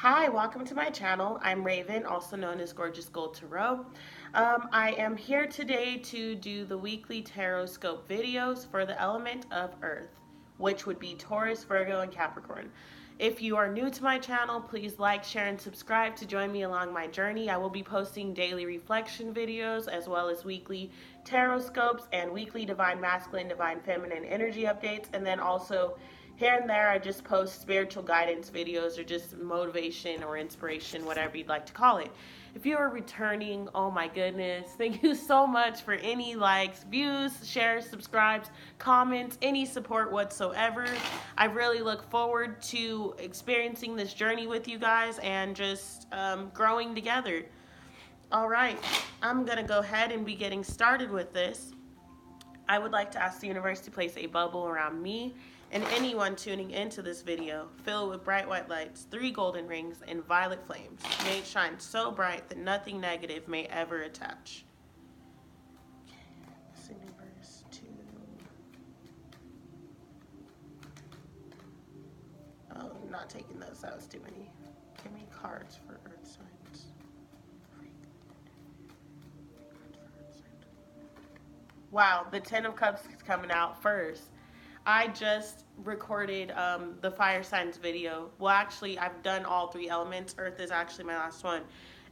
Hi, welcome to my channel. I'm Raven, also known as Gorgeous Gold Tarot. I am here today to do the weekly tarot scope videos for the element of Earth, which would be Taurus, Virgo, and Capricorn. If you are new to my channel, please like, share, and subscribe to join me along my journey. I will be posting daily reflection videos as well as weekly tarot scopes and weekly divine masculine, divine feminine energy updates, and then also here and there I just post spiritual guidance videos or just motivation or inspiration, whatever you'd like to call it. If you are returning, oh my goodness, thank you so much for any likes, views, shares, subscribes, comments, any support whatsoever. I really look forward to experiencing this journey with you guys and just growing together. All right, I'm gonna go ahead and be getting started with this. I would like to ask the universe to place a bubble around me and anyone tuning into this video, filled with bright white lights, 3 golden rings, and violet flames. May it shine so bright that nothing negative may ever attach. Okay, this universe to... Oh, I'm not taking those. That was too many. Give me cards for earth signs. Wow, the 10 of Cups is coming out first. I just recorded the fire signs video. Well, actually, I've done all 3 elements. Earth is actually my last one.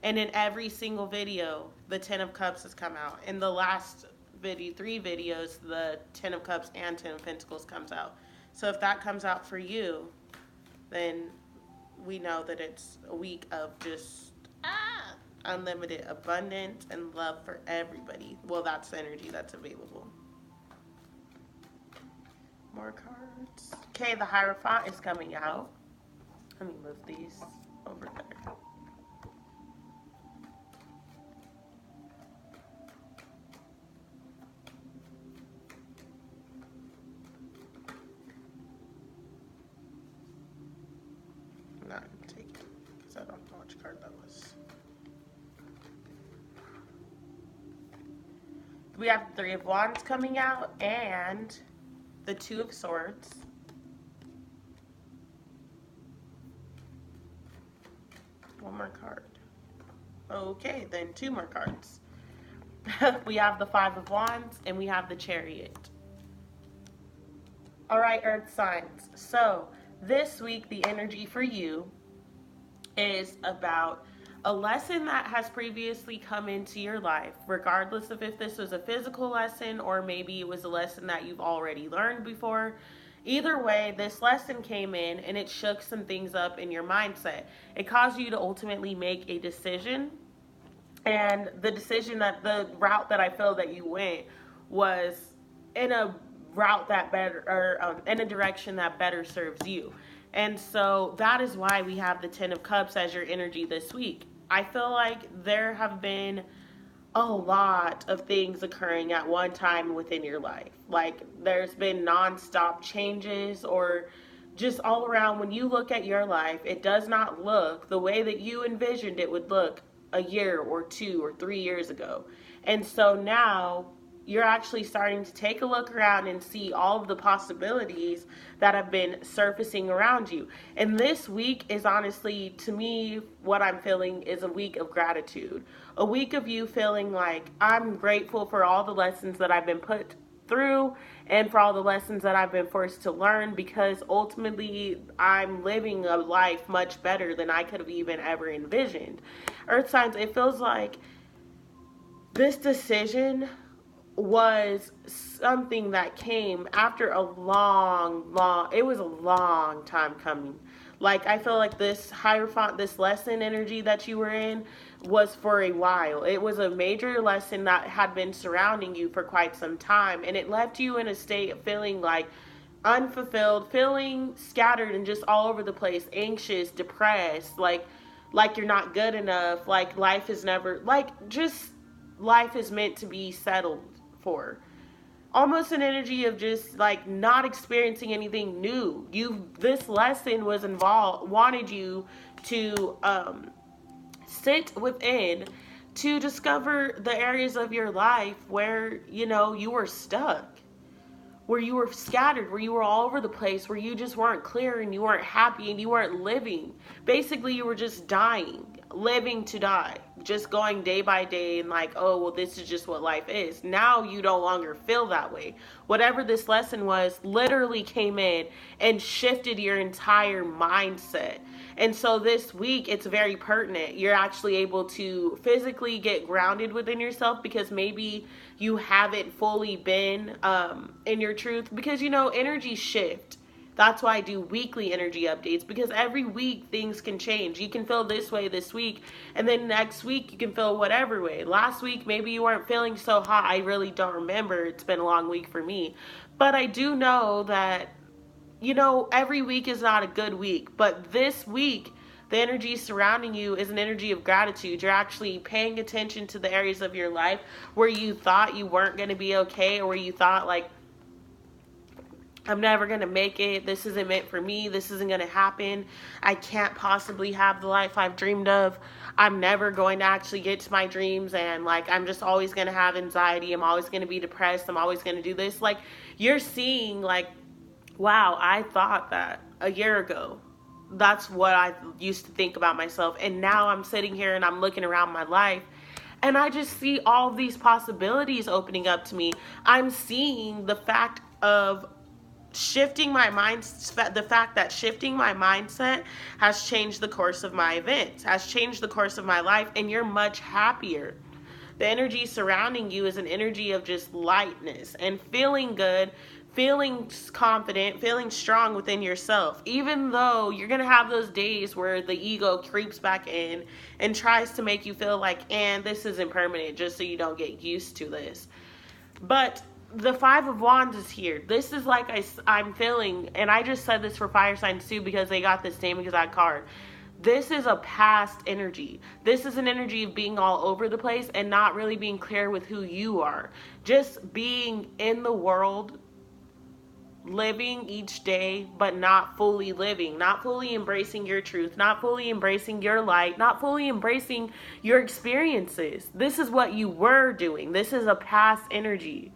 And in every single video, the 10 of Cups has come out. In the last 3 videos, the 10 of Cups and 10 of Pentacles comes out. So if that comes out for you, then we know that it's a week of just unlimited abundance and love for everybody. Well, that's the energy that's available. More cards. Okay, the Hierophant is coming out. Let me move these over there. I'm not going to take it because I don't know which card that was. We have the 3 of Wands coming out and the 2 of Swords. One more card. Okay, then 2 more cards. We have the 5 of Wands and we have the Chariot. All right, Earth signs. So this week, the energy for you is about a lesson that has previously come into your life, regardless of if this was a physical lesson or maybe it was a lesson that you've already learned before. Either way, this lesson came in and it shook some things up in your mindset. It caused you to ultimately make a decision. And the decision that the route that I feel that you went was in a route that better, or in a direction that better serves you. And so that is why we have the 10 of Cups as your energy this week. I feel like there have been a lot of things occurring at one time within your life. Like there's been nonstop changes or just all around. When you look at your life, it does not look the way that you envisioned it would look a year or 2 or 3 years ago. And so now you're actually starting to take a look around and see all of the possibilities that have been surfacing around you. And this week is honestly, to me, what I'm feeling is a week of gratitude. A week of you feeling like, I'm grateful for all the lessons that I've been put through and for all the lessons that I've been forced to learn, because ultimately I'm living a life much better than I could have even ever envisioned. Earth signs, it feels like this decision was something that came after a it was a long time coming. Like, I feel like this Hierophant, this lesson energy that you were in was for a while. It was a major lesson that had been surrounding you for quite some time, and it left you in a state of feeling like unfulfilled, feeling scattered and just all over the place, anxious, depressed, like you're not good enough, like life is never, like just life is meant to be settled for. Almost an energy of just like not experiencing anything new. This lesson was wanted you to sit within to discover the areas of your life where you were stuck, where you were scattered, where you were all over the place, where you just weren't clear and you weren't happy and you weren't living. Basically, you were just dying, living to die, just going day by day and like, oh, well, this is just what life is. Now you no longer feel that way. Whatever this lesson was literally came in and shifted your entire mindset. And so this week, it's very pertinent. You're actually able to physically get grounded within yourself because maybe you haven't fully been in your truth. Because, you know, energy shift. That's why I do weekly energy updates, because every week things can change. You can feel this way this week, and then next week you can feel whatever way. Last week, maybe you weren't feeling so hot. I really don't remember. It's been a long week for me. But I do know that, you know, every week is not a good week. But this week, the energy surrounding you is an energy of gratitude. You're actually paying attention to the areas of your life where you thought you weren't going to be okay, or where you thought, like, I'm never going to make it. This isn't meant for me. This isn't going to happen. I can't possibly have the life I've dreamed of. I'm never going to actually get to my dreams. And like, I'm just always going to have anxiety. I'm always going to be depressed. I'm always going to do this. Like, you're seeing like, wow, I thought that a year ago. That's what I used to think about myself. And now I'm sitting here and I'm looking around my life, and I just see all these possibilities opening up to me. I'm seeing the fact of shifting my mindset, the fact that shifting my mindset has changed the course of my events, has changed the course of my life, and you're much happier. The energy surrounding you is an energy of just lightness and feeling good, feeling confident, feeling strong within yourself. Even though you're going to have those days where the ego creeps back in and tries to make you feel like, and this isn't permanent, just so you don't get used to this. But the Five of Wands is here. This is like I'm feeling, and I just said this for fire signs too because they got this name because that card. This is a past energy. This is an energy of being all over the place and not really being clear with who you are. Just being in the world, living each day, but not fully living, not fully embracing your truth, not fully embracing your light, not fully embracing your experiences. This is what you were doing. This is a past energy.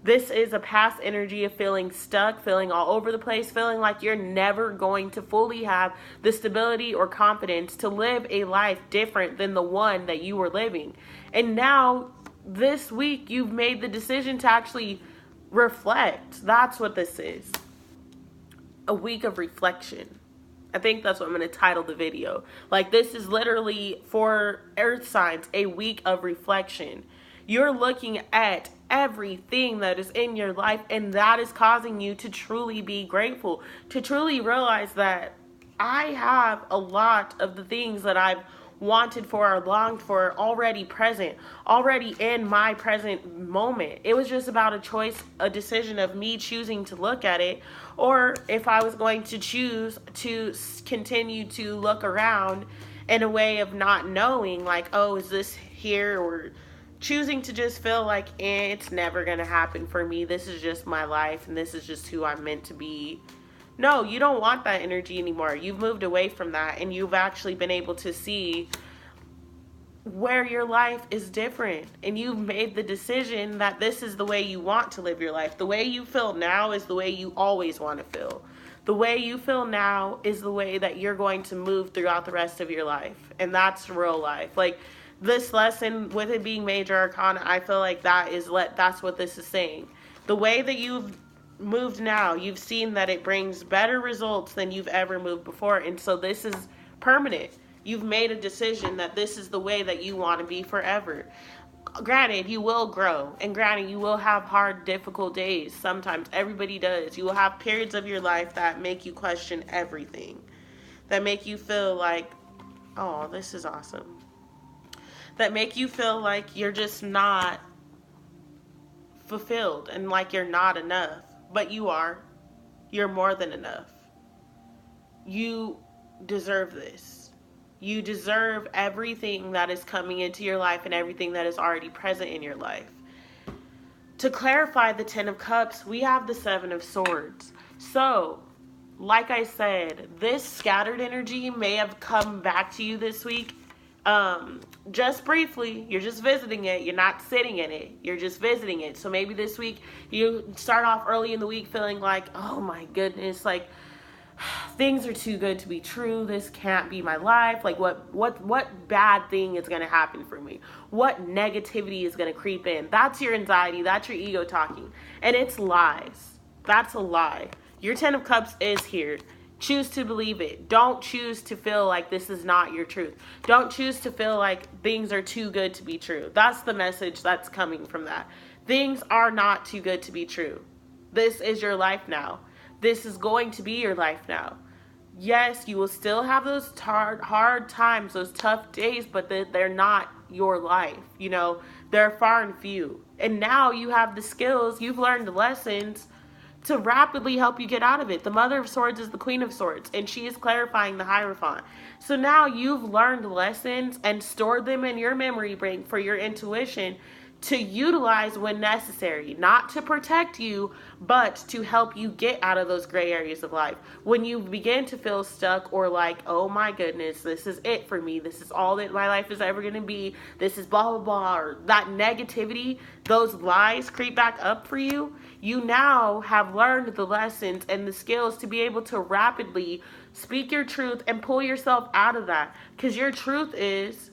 This is a past energy of feeling stuck, feeling all over the place, feeling like you're never going to fully have the stability or confidence to live a life different than the one that you were living. And now, this week, you've made the decision to actually reflect. That's what this is. A week of reflection. I think that's what I'm going to title the video. Like, this is literally for earth signs, a week of reflection. You're looking at everything that is in your life, and that is causing you to truly be grateful, to truly realize that I have a lot of the things that I've wanted for or longed for already present, already in my present moment. It was just about a choice, a decision of me choosing to look at it, or if I was going to choose to continue to look around in a way of not knowing, like, oh, is this here, or choosing to just feel like, it's never going to happen for me. This is just my life, and this is just who I'm meant to be. No, you don't want that energy anymore. You've moved away from that, and you've actually been able to see where your life is different. And you've made the decision that this is the way you want to live your life. The way you feel now is the way you always want to feel. The way you feel now is the way that you're going to move throughout the rest of your life. And that's real life. Like, this lesson, with it being major arcana, I feel like that's what this is saying. The way that you've moved now, you've seen that it brings better results than you've ever moved before. And so this is permanent. You've made a decision that this is the way that you want to be forever. Granted, you will grow. And granted, you will have hard, difficult days. Sometimes everybody does. You will have periods of your life that make you question everything. That make you feel like, oh, this is awesome. That make you feel like you're just not fulfilled and like you're not enough. But you are. You're more than enough. You deserve this. You deserve everything that is coming into your life and everything that is already present in your life. To clarify the 10 of Cups, we have the 7 of Swords. So, like I said, this scattered energy may have come back to you this week. just briefly, you're just visiting it. You're not sitting in it. You're just visiting it. So maybe this week you start off early in the week feeling like, oh my goodness, like things are too good to be true. This can't be my life. Like what bad thing is going to happen for me? What negativity is going to creep in? That's your anxiety. That's your ego talking. And it's lies. That's a lie. Your 10 of Cups is here. Choose to believe it. Don't choose to feel like this is not your truth. Don't choose to feel like things are too good to be true. That's the message that's coming from that. Things are not too good to be true. This is your life now. This is going to be your life now. Yes, you will still have those hard times, those tough days, but they're not your life. You know, they're far and few. And now you have the skills, you've learned the lessons to rapidly help you get out of it. The Mother of Swords is the Queen of Swords, and she is clarifying the Hierophant. So now you've learned lessons and stored them in your memory bank for your intuition to utilize when necessary, not to protect you, but to help you get out of those gray areas of life. When you begin to feel stuck or like, oh my goodness, this is it for me, this is all that my life is ever going to be, this is blah, blah, blah, or that negativity, those lies creep back up for you, you now have learned the lessons and the skills to be able to rapidly speak your truth and pull yourself out of that. Because your truth is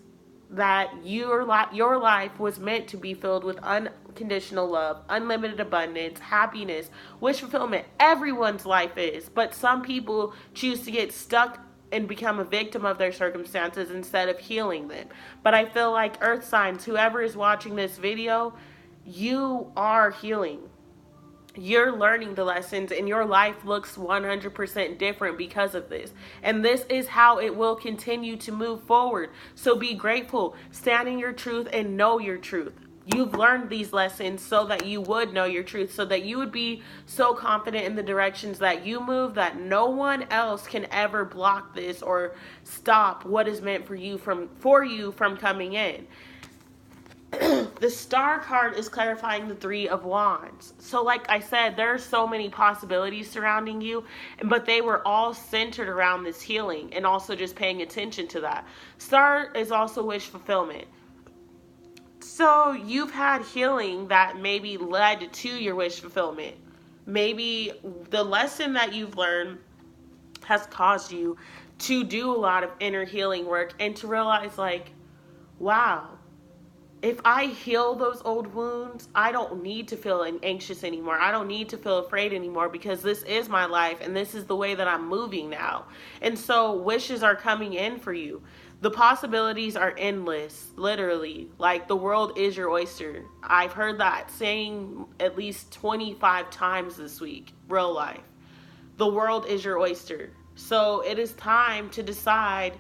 that your life was meant to be filled with unconditional love, unlimited abundance, happiness, wish fulfillment. Everyone's life is, but some people choose to get stuck and become a victim of their circumstances instead of healing them. But I feel like earth signs, whoever is watching this video, you are healing. You're learning the lessons and your life looks 100% different because of this. And this is how it will continue to move forward. So be grateful, stand in your truth and know your truth. You've learned these lessons so that you would know your truth, so that you would be so confident in the directions that you move that no one else can ever block this or stop what is meant for you from coming in. The Star card is clarifying the Three of Wands. So like I said, there are so many possibilities surrounding you, but they were all centered around this healing and also just paying attention to that. Star is also wish fulfillment. So you've had healing that maybe led to your wish fulfillment. Maybe the lesson that you've learned has caused you to do a lot of inner healing work and to realize like, wow, if I heal those old wounds, I don't need to feel anxious anymore. I don't need to feel afraid anymore because this is my life and this is the way that I'm moving now. And so wishes are coming in for you. The possibilities are endless, literally. Like the world is your oyster. I've heard that saying at least 25 times this week, real life. The world is your oyster. So it is time to decide,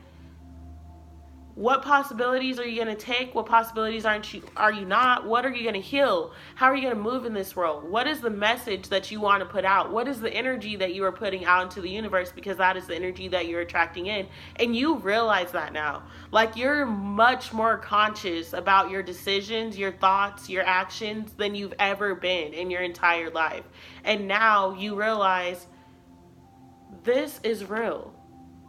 what possibilities are you going to take? What possibilities are you not? What are you going to heal? How are you going to move in this world? What is the message that you want to put out? What is the energy that you are putting out into the universe? Because that is the energy that you're attracting in. And you realize that now. Like you're much more conscious about your decisions, your thoughts, your actions than you've ever been in your entire life. And now you realize this is real.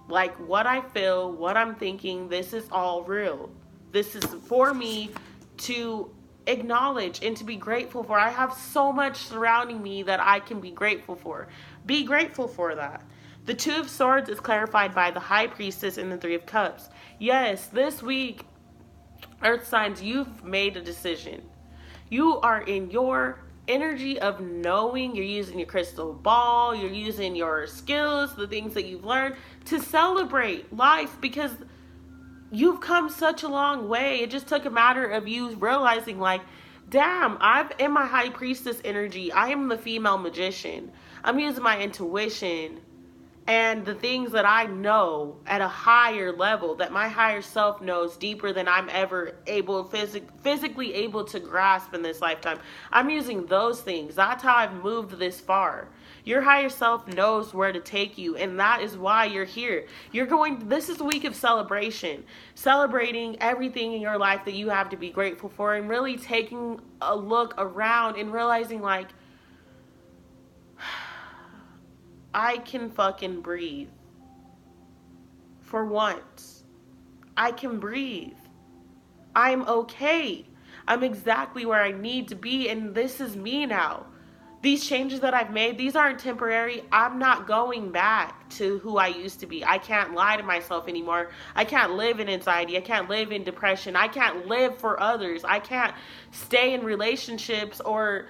Like what I feel, what I'm thinking, this is all real. This is for me to acknowledge and to be grateful for. I have so much surrounding me that I can be grateful for. Be grateful for that. The Two of Swords is clarified by the High Priestess and the Three of Cups. Yes, this week, Earth signs, you've made a decision. You are in your energy of knowing. You're using your crystal ball, you're using your skills, the things that you've learned to celebrate life because you've come such a long way. It just took a matter of you realizing like, damn, I'm in my High Priestess energy. I am the female magician. I'm using my intuition and the things that I know at a higher level, that my higher self knows deeper than I'm ever physically able to grasp in this lifetime. I'm using those things. That's how I've moved this far. Your higher self knows where to take you, and that is why you're here. This is a week of celebration. Celebrating everything in your life that you have to be grateful for, and really taking a look around and realizing like, I can fucking breathe. For once. I can breathe. I'm okay. I'm exactly where I need to be, and this is me now. These changes that I've made, these aren't temporary. I'm not going back to who I used to be. I can't lie to myself anymore. I can't live in anxiety. I can't live in depression. I can't live for others. I can't stay in relationships or,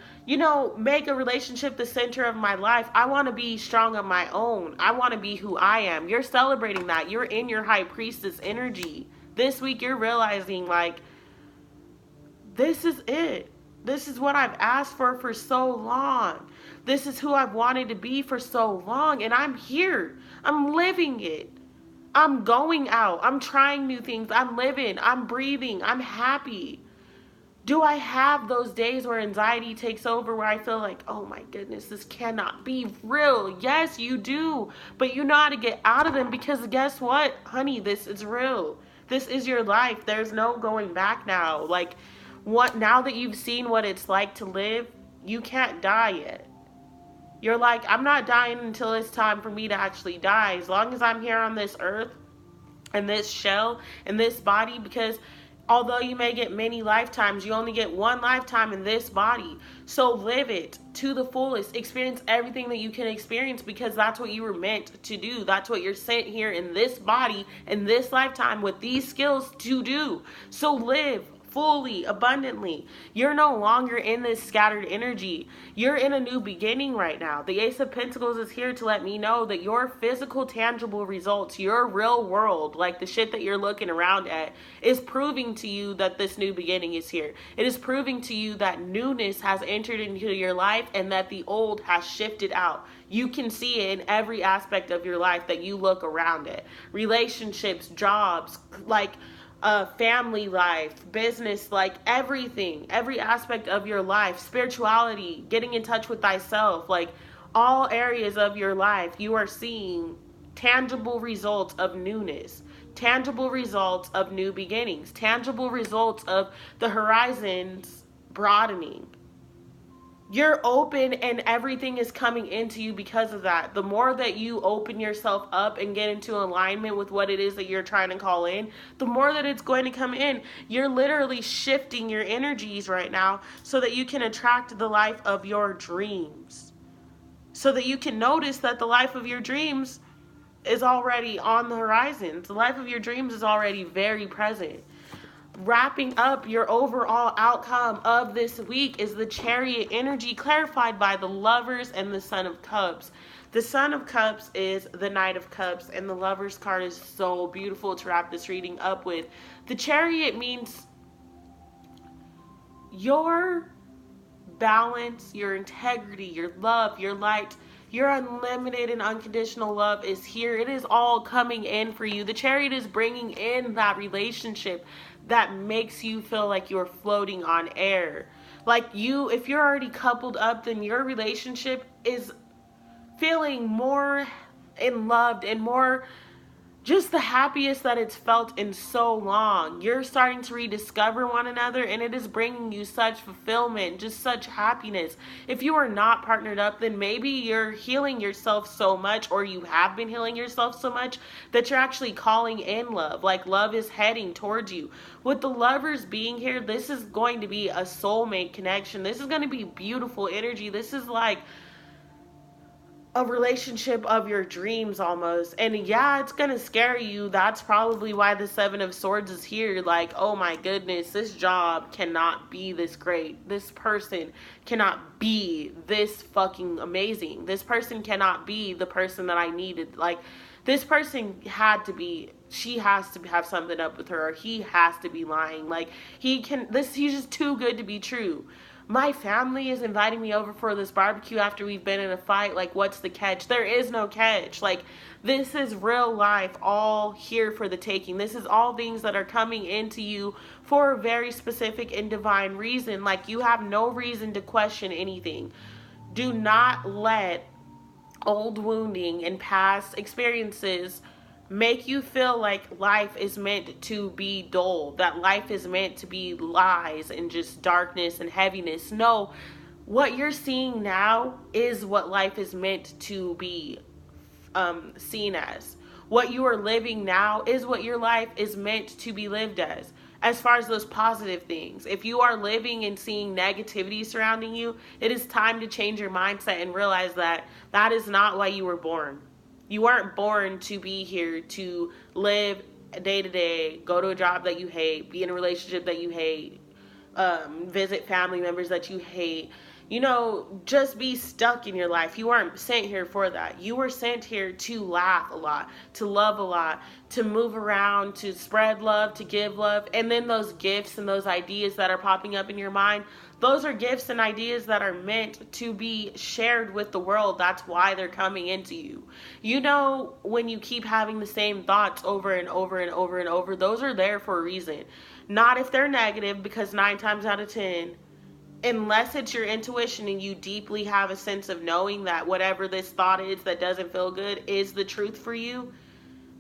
make a relationship the center of my life. I want to be strong on my own. I want to be who I am. You're celebrating that. You're in your high priestess energy. This week you're realizing, like, this is it. This is what I've asked for so long. This is who I've wanted to be for so long. And I'm here. I'm living it. I'm going out. I'm trying new things. I'm living. I'm breathing. I'm happy. Do I have those days where anxiety takes over, where I feel like, oh my goodness, this cannot be real? Yes, you do. But you know how to get out of them, because guess what, honey? This is real. This is your life. There's no going back now. Like, now that you've seen what it's like to live, you can't die yet. You're like, I'm not dying until it's time for me to actually die. As long as I'm here on this earth, and this shell, and this body, because although you may get many lifetimes, you only get one lifetime in this body. So live it to the fullest. Experience everything that you can experience, because that's what you were meant to do. That's what you're sent here in this body, in this lifetime, with these skills to do. So live fully, abundantly. You're no longer in this scattered energy. You're in a new beginning right now. The Ace of Pentacles is here to let me know that your physical, tangible results, your real world, like the shit that you're looking around at, is proving to you that this new beginning is here. It is proving to you that newness has entered into your life and that the old has shifted out. You can see it in every aspect of your life that you look around at. Relationships, jobs, like family life, business, like everything, every aspect of your life, spirituality, getting in touch with thyself, like all areas of your life, you are seeing tangible results of newness, tangible results of new beginnings, tangible results of the horizons broadening. You're open and everything is coming into you because of that. The more that you open yourself up and get into alignment with what it is that you're trying to call in, the more that it's going to come in. You're literally shifting your energies right now so that you can attract the life of your dreams. So that you can notice that the life of your dreams is already on the horizon. The life of your dreams is already very present. Wrapping up your overall outcome of this week is the Chariot energy, clarified by the Lovers and the Son of Cups. The Son of Cups is the Knight of Cups, and the Lovers card is so beautiful to wrap this reading up with. The Chariot means your balance, your integrity, your love, your light, your unlimited and unconditional love is here. It is all coming in for you. The Chariot is bringing in that relationship that makes you feel like you're floating on air. Like if you're already coupled up, then your relationship is feeling more in loved and more just the happiest that it's felt in so long. You're starting to rediscover one another, and it is bringing you such fulfillment, just such happiness. If you are not partnered up, then maybe you're healing yourself so much, or you have been healing yourself so much, that you're actually calling in love. Like love is heading towards you. With the Lovers being here, this is going to be a soulmate connection. This is going to be beautiful energy. This is like a relationship of your dreams almost. And yeah, it's gonna scare you. That's probably why the Seven of Swords is here. Like, oh my goodness, this job cannot be this great. This person cannot be this fucking amazing. This person cannot be the person that I needed. Like, this person she has to have something up with her, or he has to be lying. Like, he's just too good to be true. My family is inviting me over for this barbecue after we've been in a fight. Like, what's the catch? There is no catch. Like, this is real life, all here for the taking. This is all things that are coming into you for a very specific and divine reason. Like, you have no reason to question anything. Do not let old wounding and past experiences make you feel like life is meant to be dull, that life is meant to be lies and just darkness and heaviness. No, what you're seeing now is what life is meant to be seen as. What you are living now is what your life is meant to be lived as far as those positive things. If you are living and seeing negativity surrounding you, it is time to change your mindset and realize that that is not why you were born. You weren't born to be here to live day to day, go to a job that you hate, be in a relationship that you hate, visit family members that you hate, just be stuck in your life. You weren't sent here for that. You were sent here to laugh a lot, to love a lot, to move around, to spread love, to give love. And then those gifts and those ideas that are popping up in your mind, those are gifts and ideas that are meant to be shared with the world. That's why they're coming into you. When you keep having the same thoughts over and over and over and over, those are there for a reason. Not if they're negative, because 9 times out of 10, unless it's your intuition and you deeply have a sense of knowing that whatever this thought is that doesn't feel good is the truth for you,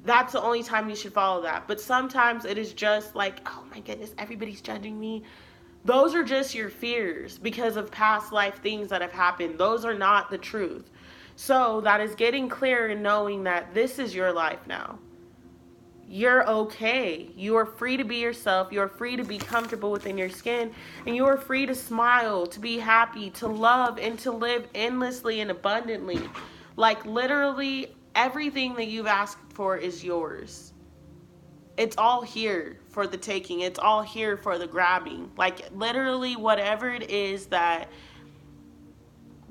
that's the only time you should follow that. But sometimes it is just like, oh my goodness, everybody's judging me. Those are just your fears because of past life things that have happened. Those are not the truth. So that is getting clear and knowing that this is your life now. You're okay. You are free to be yourself. You are free to be comfortable within your skin. And you are free to smile, to be happy, to love, and to live endlessly and abundantly. Like literally everything that you've asked for is yours. It's all here for the taking. It's all here for the grabbing. Like literally whatever it is that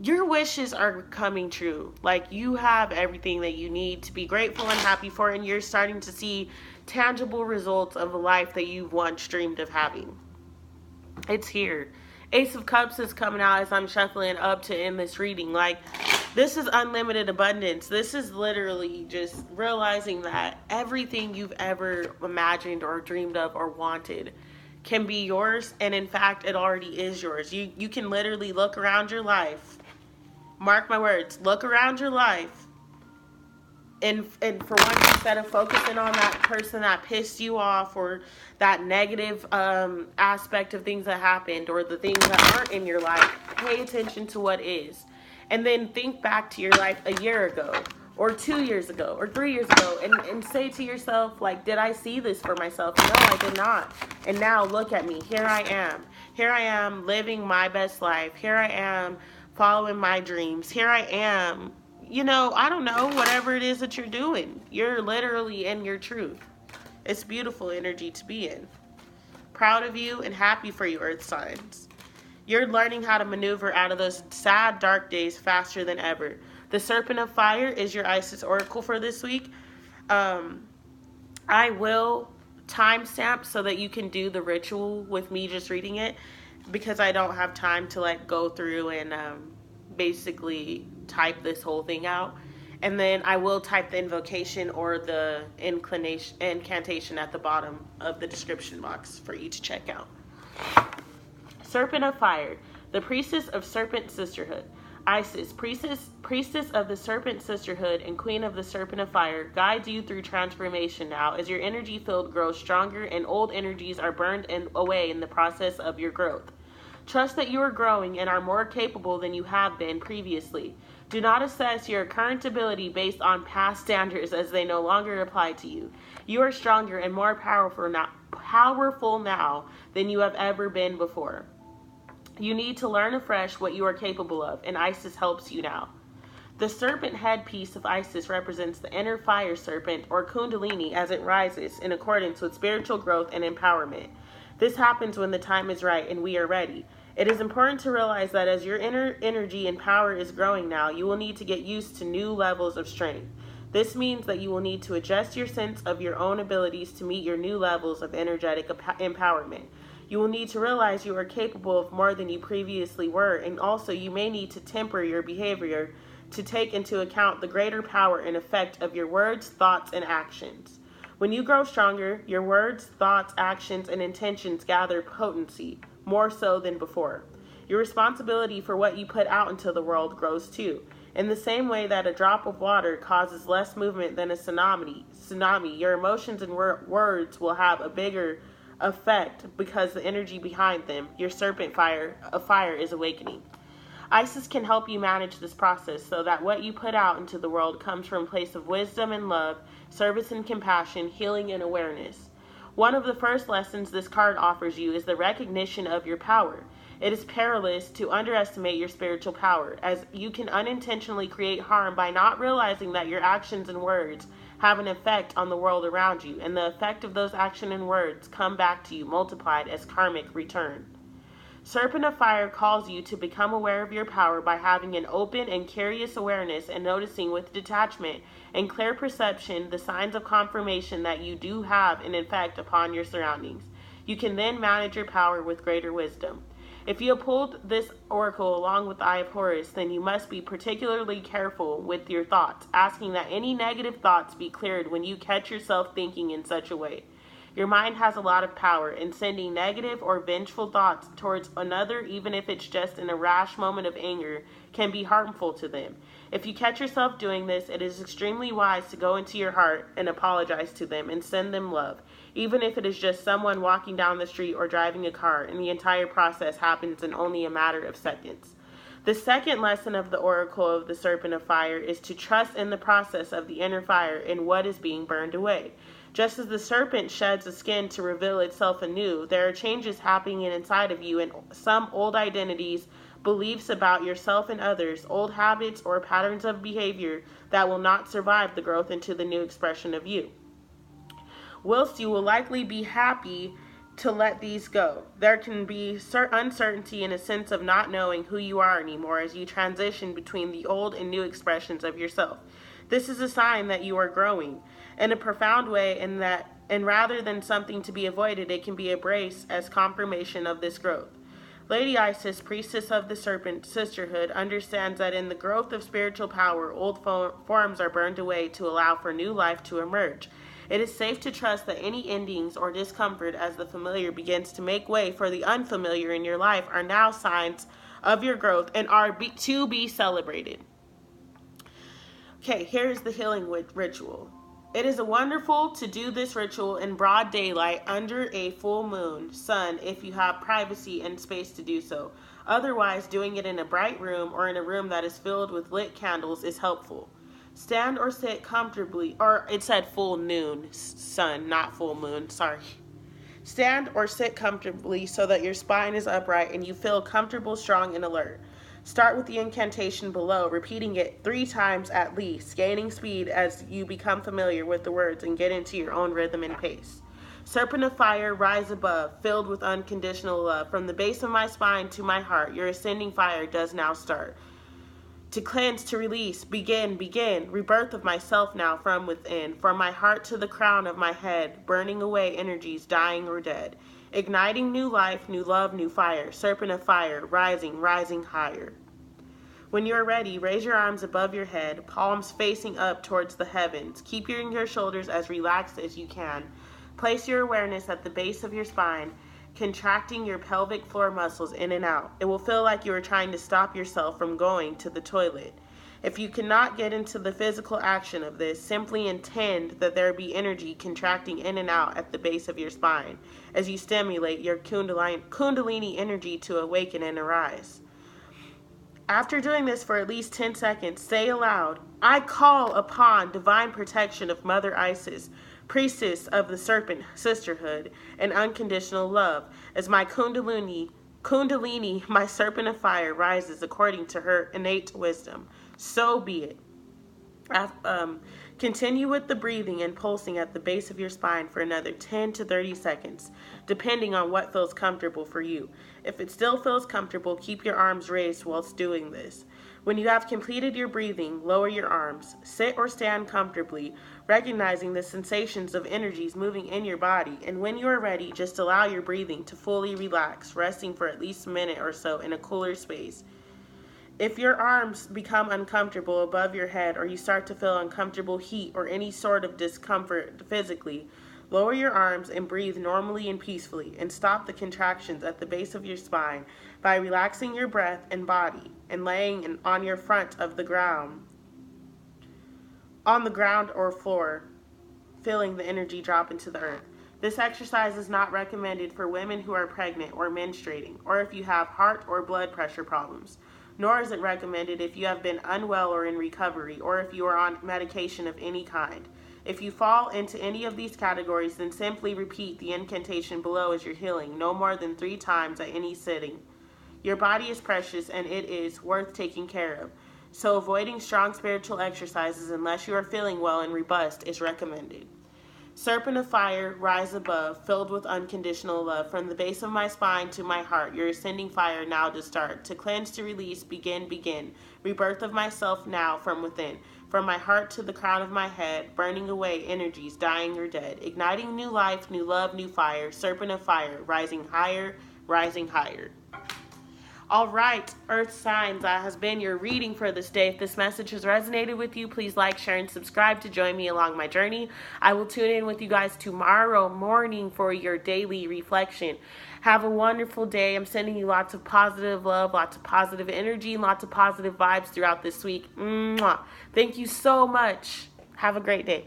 your wishes are coming true. Like you have everything that you need to be grateful and happy for, and you're starting to see tangible results of a life that you've once dreamed of having. It's here. Ace of Cups is coming out as I'm shuffling up to end this reading. Like, this is unlimited abundance. This is literally just realizing that everything you've ever imagined or dreamed of or wanted can be yours, and in fact it already is yours. You can literally look around your life. Mark my words, look around your life, and for once, instead of focusing on that person that pissed you off or that negative aspect of things that happened or the things that aren't in your life, pay attention to what is. And then think back to your life a year ago or 2 years ago or 3 years ago and say to yourself, like, did I see this for myself? No, I did not. And now look at me. Here I am. Here I am living my best life. Here I am following my dreams. Here I am, I don't know, whatever it is that you're doing. You're literally in your truth. It's beautiful energy to be in. Proud of you and happy for you, Earth signs. You're learning how to maneuver out of those sad, dark days faster than ever. The Serpent of Fire is your Isis Oracle for this week. I will timestamp so that you can do the ritual with me just reading it, because I don't have time to go through and basically type this whole thing out. And then I will type the invocation or the incantation at the bottom of the description box for you to check out. Serpent of Fire, the priestess of Serpent Sisterhood. Isis, priestess of the Serpent Sisterhood and queen of the Serpent of Fire, guides you through transformation now as your energy field grows stronger and old energies are burned away in the process of your growth. Trust that you are growing and are more capable than you have been previously. Do not assess your current ability based on past standards, as they no longer apply to you. You are stronger and more powerful now than you have ever been before. You need to learn afresh what you are capable of, and Isis helps you now. The serpent headpiece of Isis represents the inner fire serpent, or kundalini, as it rises in accordance with spiritual growth and empowerment. This happens when the time is right and we are ready. It is important to realize that as your inner energy and power is growing now, you will need to get used to new levels of strength. This means that you will need to adjust your sense of your own abilities to meet your new levels of energetic empowerment. You will need to realize you are capable of more than you previously were, and also you may need to temper your behavior to take into account the greater power and effect of your words, thoughts, and actions. When you grow stronger, your words, thoughts, actions, and intentions gather potency, more so than before. Your responsibility for what you put out into the world grows too. In the same way that a drop of water causes less movement than a tsunami, your emotions and words will have a bigger effect because the energy behind them, your serpent fire, is awakening. Isis can help you manage this process so that what you put out into the world comes from a place of wisdom and love, service and compassion, healing and awareness. One of the first lessons this card offers you is the recognition of your power. It is perilous to underestimate your spiritual power, as you can unintentionally create harm by not realizing that your actions and words have an effect on the world around you, and the effect of those actions and words come back to you multiplied as karmic return. Serpent of Fire calls you to become aware of your power by having an open and curious awareness and noticing with detachment and clear perception the signs of confirmation that you do have an effect upon your surroundings. You can then manage your power with greater wisdom. If you have pulled this oracle along with the Eye of Horus, then you must be particularly careful with your thoughts, asking that any negative thoughts be cleared when you catch yourself thinking in such a way. Your mind has a lot of power, and sending negative or vengeful thoughts towards another, even if it's just in a rash moment of anger, can be harmful to them. If you catch yourself doing this, it is extremely wise to go into your heart and apologize to them and send them love, even if it is just someone walking down the street or driving a car, and the entire process happens in only a matter of seconds. The second lesson of the Oracle of the Serpent of Fire is to trust in the process of the inner fire and what is being burned away. Just as the serpent sheds the skin to reveal itself anew, there are changes happening inside of you, and some old identities, beliefs about yourself and others, old habits or patterns of behavior that will not survive the growth into the new expression of you. Whilst you will likely be happy to let these go, there can be uncertainty and a sense of not knowing who you are anymore as you transition between the old and new expressions of yourself. This is a sign that you are growing in a profound way, and rather than something to be avoided, it can be embraced as confirmation of this growth. Lady Isis, priestess of the Serpent Sisterhood, understands that in the growth of spiritual power, old forms are burned away to allow for new life to emerge. It is safe to trust that any endings or discomfort as the familiar begins to make way for the unfamiliar in your life are now signs of your growth and are to be celebrated. Okay, here's the healing ritual. It is wonderful to do this ritual in broad daylight under a full moon, sun, if you have privacy and space to do so. Otherwise, doing it in a bright room or in a room that is filled with lit candles is helpful. Stand or sit comfortably, or it said full noon, sun, not full moon, sorry. Stand or sit comfortably so that your spine is upright and you feel comfortable, strong, and alert. Start with the incantation below, repeating it 3 times at least, gaining speed as you become familiar with the words and get into your own rhythm and pace. Serpent of Fire, rise above, filled with unconditional love. From the base of my spine to my heart, your ascending fire does now start. To cleanse, to release, begin, rebirth of myself now from within, from my heart to the crown of my head, burning away energies dying or dead. Igniting new life, new love, new fire. Serpent of Fire, rising, rising higher. When you are ready, raise your arms above your head, palms facing up towards the heavens. Keep your shoulders as relaxed as you can. Place your awareness at the base of your spine, contracting your pelvic floor muscles in and out. It will feel like you are trying to stop yourself from going to the toilet. If you cannot get into the physical action of this, simply intend that there be energy contracting in and out at the base of your spine as you stimulate your kundalini energy to awaken and arise. After doing this for at least 10 seconds, say aloud, I call upon divine protection of Mother Isis, priestess of the Serpent Sisterhood, and unconditional love, as my kundalini, my Serpent of Fire, rises according to her innate wisdom. So be it. Continue with the breathing and pulsing at the base of your spine for another 10 to 30 seconds, depending on what feels comfortable for you. If it still feels comfortable, keep your arms raised whilst doing this. When you have completed your breathing, lower your arms. Sit or stand comfortably, recognizing the sensations of energies moving in your body. And when you are ready, just allow your breathing to fully relax, resting for at least a minute or so in a cooler space. If your arms become uncomfortable above your head or you start to feel uncomfortable heat or any sort of discomfort physically, lower your arms and breathe normally and peacefully, and stop the contractions at the base of your spine by relaxing your breath and body and laying on your front of the ground, on the ground or floor, feeling the energy drop into the earth. This exercise is not recommended for women who are pregnant or menstruating, or if you have heart or blood pressure problems. nor is it recommended if you have been unwell or in recovery, or if you are on medication of any kind. If you fall into any of these categories, then simply repeat the incantation below as you're healing, no more than 3 times at any sitting. Your body is precious and it is worth taking care of. So avoiding strong spiritual exercises unless you are feeling well and robust is recommended. Serpent of fire, rise above, filled with unconditional love. From the base of my spine to my heart, your ascending fire now to start. To cleanse, to release, begin, begin. Rebirth of myself now from within. From my heart to the crown of my head, burning away energies, dying or dead. Igniting new life, new love, new fire. Serpent of fire, rising higher, rising higher. All right, Earth signs, that has been your reading for this day. If this message has resonated with you, please like, share, and subscribe to join me along my journey. I will tune in with you guys tomorrow morning for your daily reflection. Have a wonderful day. I'm sending you lots of positive love, lots of positive energy, and lots of positive vibes throughout this week. Mwah. Thank you so much. Have a great day.